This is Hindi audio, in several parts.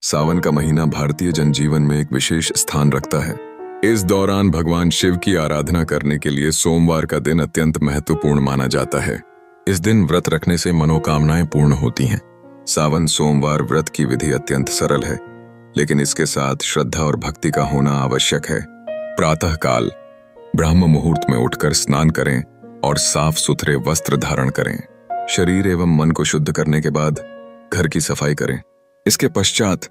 सावन का महीना भारतीय जनजीवन में एक विशेष स्थान रखता है। इस दौरान भगवान शिव की आराधना करने के लिए सोमवार का दिन अत्यंत महत्वपूर्ण माना जाता है। इस दिन व्रत रखने से मनोकामनाएं पूर्ण होती हैं। सावन सोमवार व्रत की विधि अत्यंत सरल है, लेकिन इसके साथ श्रद्धा और भक्ति का होना आवश्यक है। प्रातः काल ब्रह्म मुहूर्त में उठकर स्नान करें और साफ सुथरे वस्त्र धारण करें। शरीर एवं मन को शुद्ध करने के बाद घर की सफाई करें। इसके पश्चात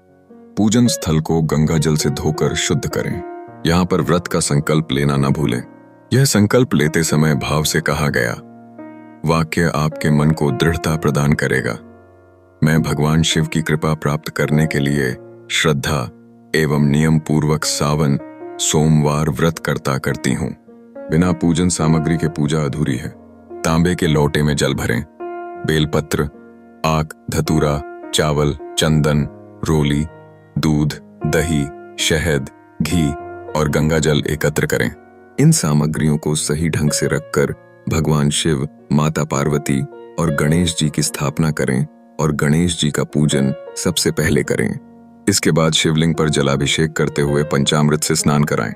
पूजन स्थल को गंगा जल से धोकर शुद्ध करें। यहाँ पर व्रत का संकल्प लेना न भूलें। यह संकल्प लेते समय भाव से कहा गया वाक्य आपके मन को दृढ़ता प्रदान करेगा। मैं भगवान शिव की कृपा प्राप्त करने के लिए श्रद्धा एवं नियम पूर्वक सावन सोमवार व्रत करती हूँ। बिना पूजन सामग्री के पूजा अधूरी है। तांबे के लोटे में जल भरें। बेलपत्र, आक, धतूरा, चावल, चंदन, रोली, दूध, दही, शहद, घी और गंगा जल एकत्र करें। इन सामग्रियों को सही ढंग से रखकर भगवान शिव, माता पार्वती और गणेश जी की स्थापना करें और गणेश जी का पूजन सबसे पहले करें। इसके बाद शिवलिंग पर जलाभिषेक करते हुए पंचामृत से स्नान कराएं।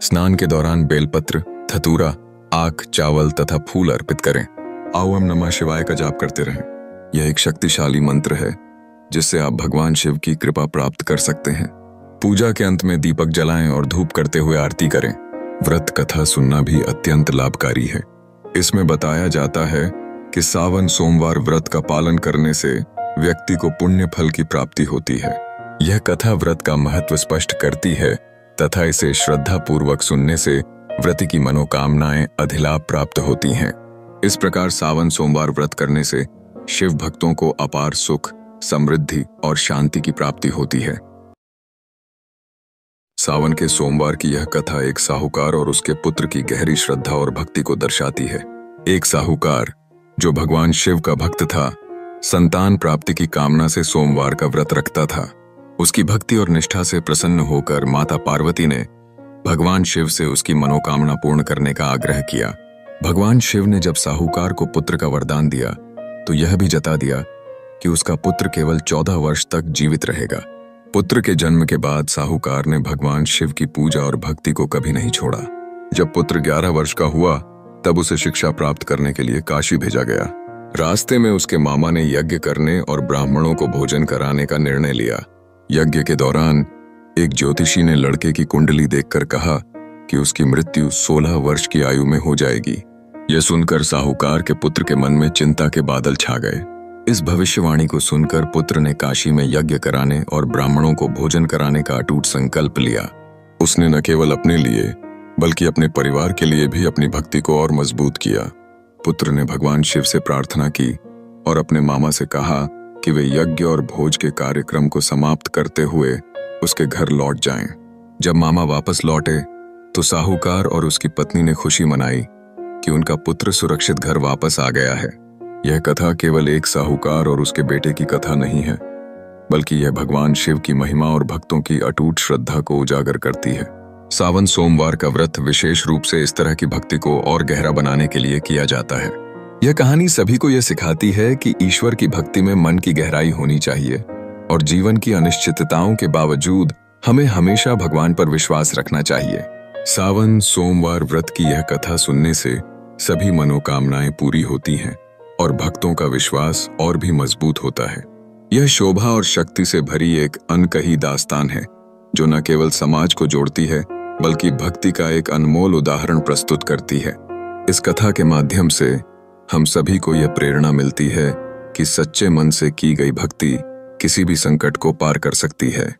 स्नान के दौरान बेलपत्र, धतूरा, आक, चावल तथा फूल अर्पित करें। ओम नमः शिवाय का जाप करते रहें। यह एक शक्तिशाली मंत्र है जिससे आप भगवान शिव की कृपा प्राप्त कर सकते हैं। पूजा के अंत में दीपक जलाएं और धूप करते हुए आरती करें। व्रत कथा सुनना भी अत्यंत लाभकारी है। इसमें बताया जाता है कि सावन सोमवार व्रत का पालन करने से व्यक्ति को पुण्य फल की प्राप्ति होती है। यह कथा व्रत का महत्व स्पष्ट करती है तथा इसे श्रद्धा पूर्वक सुनने से व्रत की मनोकामनाएं अधिलाभ प्राप्त होती हैं। इस प्रकार सावन सोमवार व्रत करने से शिव भक्तों को अपार सुख, समृद्धि और शांति की प्राप्ति होती है। सावन के सोमवार की यह कथा एक साहूकार और उसके पुत्र की गहरी श्रद्धा और भक्ति को दर्शाती है। एक साहूकार जो भगवान शिव का भक्त था, संतान प्राप्ति की कामना से सोमवार का व्रत रखता था। उसकी भक्ति और निष्ठा से प्रसन्न होकर माता पार्वती ने भगवान शिव से उसकी मनोकामना पूर्ण करने का आग्रह किया। भगवान शिव ने जब साहूकार को पुत्र का वरदान दिया तो यह भी जता दिया कि उसका पुत्र केवल 14 वर्ष तक जीवित रहेगा। पुत्र के जन्म के बाद साहूकार ने भगवान शिव की पूजा और भक्ति को कभी नहीं छोड़ा। जब पुत्र 11 वर्ष का हुआ तब उसे शिक्षा प्राप्त करने के लिए काशी भेजा गया। रास्ते में उसके मामा ने यज्ञ करने और ब्राह्मणों को भोजन कराने का निर्णय लिया। यज्ञ के दौरान एक ज्योतिषी ने लड़के की कुंडली देखकर कहा कि उसकी मृत्यु 16 वर्ष की आयु में हो जाएगी। यह सुनकर साहूकार के पुत्र के मन में चिंता के बादल छा गए। इस भविष्यवाणी को सुनकर पुत्र ने काशी में यज्ञ कराने और ब्राह्मणों को भोजन कराने का अटूट संकल्प लिया। उसने न केवल अपने लिए बल्कि अपने परिवार के लिए भी अपनी भक्ति को और मजबूत किया। पुत्र ने भगवान शिव से प्रार्थना की और अपने मामा से कहा कि वे यज्ञ और भोज के कार्यक्रम को समाप्त करते हुए उसके घर लौट जाएं। जब मामा वापस लौटे तो साहूकार और उसकी पत्नी ने खुशी मनाई कि उनका पुत्र सुरक्षित घर वापस आ गया है। यह कथा केवल एक साहूकार और उसके बेटे की कथा नहीं है, बल्कि यह भगवान शिव की महिमा और भक्तों की अटूट श्रद्धा को उजागर करती है। सावन सोमवार का व्रत विशेष रूप से इस तरह की भक्ति को और गहरा बनाने के लिए किया जाता है। यह कहानी सभी को यह सिखाती है कि ईश्वर की भक्ति में मन की गहराई होनी चाहिए और जीवन की अनिश्चितताओं के बावजूद हमें हमेशा भगवान पर विश्वास रखना चाहिए। सावन सोमवार व्रत की यह कथा सुनने से सभी मनोकामनाएं पूरी होती हैं और भक्तों का विश्वास और भी मजबूत होता है। यह शोभा और शक्ति से भरी एक अनकही दास्तान है जो न केवल समाज को जोड़ती है बल्कि भक्ति का एक अनमोल उदाहरण प्रस्तुत करती है। इस कथा के माध्यम से हम सभी को यह प्रेरणा मिलती है कि सच्चे मन से की गई भक्ति किसी भी संकट को पार कर सकती है।